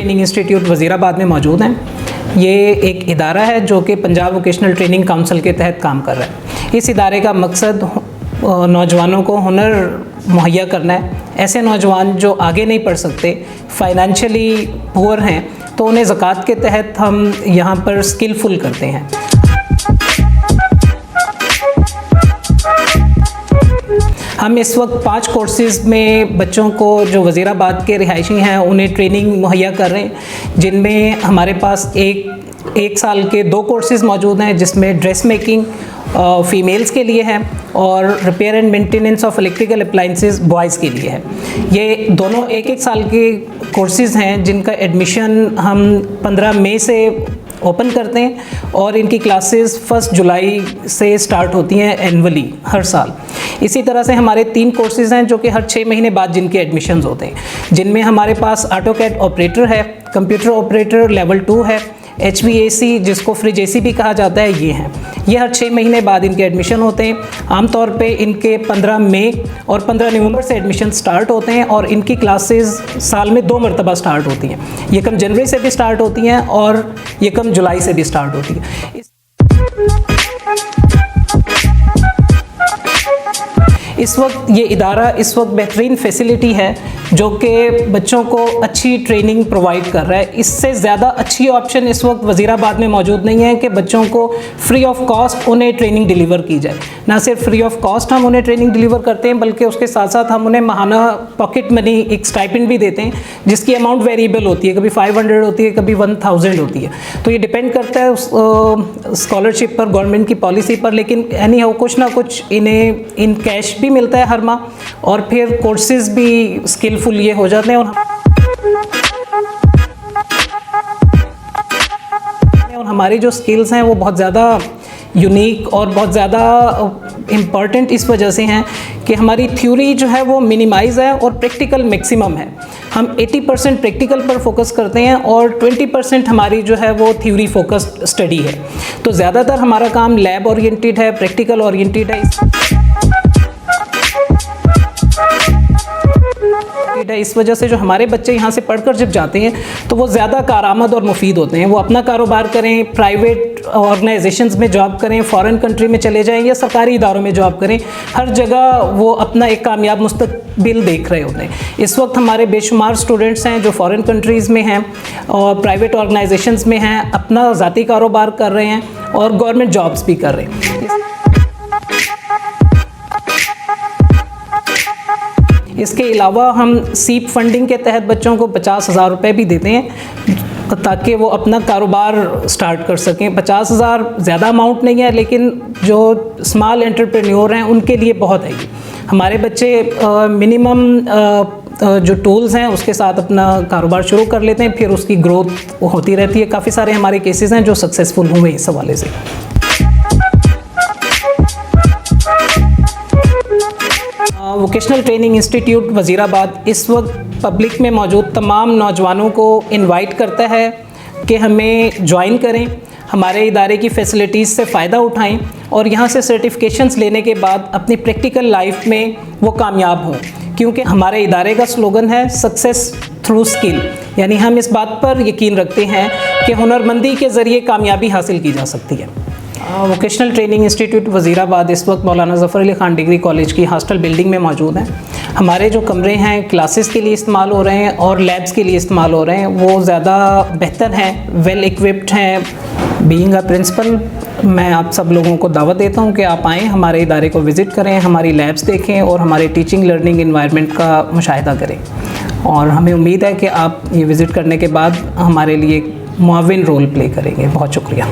Training institute Wazirabad में मौजूद हैं। ये एक इदारा है जो कि पंजाब वोकेशनल ट्रेनिंग काउंसिल के तहत काम कर रहा है। इस इदारे का मकसद नौजवानों को हुनर मुहैया करना है। ऐसे नौजवान जो आगे नहीं पढ़ सकते, फाइनेंशियली पुअर हैं, तो उन्हें ज़कात के तहत हम यहाँ पर स्किलफुल करते हैं। हम इस वक्त 5 कोर्सेज़ में बच्चों को जो वज़ीराबाद के रिहायशी हैं उन्हें ट्रेनिंग मुहैया कर रहे हैं, जिनमें हमारे पास एक साल के 2 कोर्सेज़ मौजूद हैं, जिसमें ड्रेस मेकिंग फ़ीमेल्स के लिए है और repair and maintenance of electrical appliances boys के लिए है। ये दोनों एक साल के कोर्सेज़ हैं जिनका एडमिशन हम 15 मई से ओपन करते हैं और इनकी क्लासेस 1 जुलाई से स्टार्ट होती हैं एनुअली हर साल। इसी तरह से हमारे 3 कोर्सेज़ हैं जो कि हर 6 महीने बाद जिनके एडमिशन्स होते हैं, जिनमें हमारे पास ऑटोकैड ऑपरेटर है, कंप्यूटर ऑपरेटर लेवल 2 है, HVAC जिसको फ्रिज AC भी कहा जाता है, ये हैं। ये हर 6 महीने बाद इनके एडमिशन होते हैं। आमतौर पे इनके 15 मई और 15 नवंबर से एडमिशन स्टार्ट होते हैं और इनकी क्लासेस साल में 2 मरतबा स्टार्ट होती हैं। यकम जनवरी से भी स्टार्ट होती हैं और यकम जुलाई से भी स्टार्ट होती है। इस वक्त ये इदारा इस वक्त बेहतरीन फैसिलिटी है जो कि बच्चों को अच्छी ट्रेनिंग प्रोवाइड कर रहा है। इससे ज़्यादा अच्छी ऑप्शन इस वक्त वज़ीराबाद में मौजूद नहीं है कि बच्चों को फ्री ऑफ कॉस्ट उन्हें ट्रेनिंग डिलीवर की जाए। ना सिर्फ फ्री ऑफ कॉस्ट हम उन्हें ट्रेनिंग डिलीवर करते हैं, बल्कि उसके साथ साथ हम उन्हें माहाना पॉकेट मनी एक स्टाइपेंड भी देते हैं, जिसकी अमाउंट वेरिएबल होती है, कभी 500 होती है, कभी 1000 होती है। तो ये डिपेंड करता है उस स्कॉलरशिप पर, गवर्नमेंट की पॉलिसी पर, लेकिन एनी हाउ कुछ ना कुछ इन्हें इन कैश भी मिलता है हर माह और फिर कोर्सेज़ भी स्किलफुल ये हो जाते हैं। और हमारी जो स्किल्स हैं वो बहुत ज़्यादा यूनिक और बहुत ज़्यादा इम्पॉर्टेंट इस वजह से हैं कि हमारी थ्योरी जो है वो मिनिमाइज़ है और प्रैक्टिकल मैक्सिमम है। हम 80% प्रैक्टिकल पर फोकस करते हैं और 20% हमारी जो है वो थ्योरी फोकस्ड स्टडी है। तो ज़्यादातर हमारा काम लैब ओरिएंटेड है, प्रैक्टिकल ओरिएंटेड है। इस वजह से जो हमारे बच्चे यहाँ से पढ़कर जब जाते हैं तो वो ज़्यादा कारआमद और मुफीद होते हैं। वो अपना कारोबार करें, प्राइवेट ऑर्गेनाइजेशंस में जॉब करें, फॉरेन कंट्री में चले जाएं या सरकारी इदारों में जॉब करें, हर जगह वो अपना एक कामयाब मुस्तकबिल देख रहे होते हैं। इस वक्त हमारे बेशुमार स्टूडेंट्स हैं जो फॉरेन कंट्रीज़ में हैं और प्राइवेट ऑर्गेनाइजेशंस में हैं, अपना ज़ाती कारोबार कर रहे हैं और गवर्नमेंट जॉब्स भी कर रहे हैं। इसके अलावा हम सीप फंडिंग के तहत बच्चों को 50,000 रुपये भी देते हैं ताकि वो अपना कारोबार स्टार्ट कर सकें। 50,000 ज़्यादा अमाउंट नहीं है, लेकिन जो स्मॉल एंटरप्रेन्योर हैं उनके लिए बहुत है ये। हमारे बच्चे मिनिमम जो टूल्स हैं उसके साथ अपना कारोबार शुरू कर लेते हैं, फिर उसकी ग्रोथ होती रहती है। काफ़ी सारे हमारे केसेस हैं जो सक्सेसफुल हुए इस हवाले से। वोकेशनल ट्रेनिंग इंस्टीट्यूट वज़ीराबाद इस वक्त पब्लिक में मौजूद तमाम नौजवानों को इनवाइट करता है कि हमें ज्वाइन करें, हमारे इदारे की फ़ैसिलिटीज़ से फ़ायदा उठाएं और यहाँ से सर्टिफिकेशंस लेने के बाद अपनी प्रैक्टिकल लाइफ में वो कामयाब हों। क्योंकि हमारे इदारे का स्लोगन है सक्सेस थ्रू स्किल, यानी हम इस बात पर यकीन रखते हैं कि हुनरमंदी के ज़रिए कामयाबी हासिल की जा सकती है। वोकेशनल ट्रेनिंग इंस्टीट्यूट वज़ीराबाद इस वक्त मौलाना ज़फ़र अली ख़ान डिग्री कॉलेज की हॉस्टल बिल्डिंग में मौजूद हैं। हमारे जो कमरे हैं क्लासेस के लिए इस्तेमाल हो रहे हैं और लैब्स के लिए इस्तेमाल हो रहे हैं, वो ज़्यादा बेहतर हैं, वेल इक्विप्ड हैं। बीइंग अ प्रिंसिपल मैं आप सब लोगों को दावत देता हूँ कि आप आएँ, हमारे इदारे को विज़िट करें, हमारी लैब्स देखें और हमारे टीचिंग लर्निंग इन्वायरमेंट का मुशाहिदा करें। और हमें उम्मीद है कि आप ये विज़िट करने के बाद हमारे लिए मुआविन रोल प्ले करेंगे। बहुत शुक्रिया।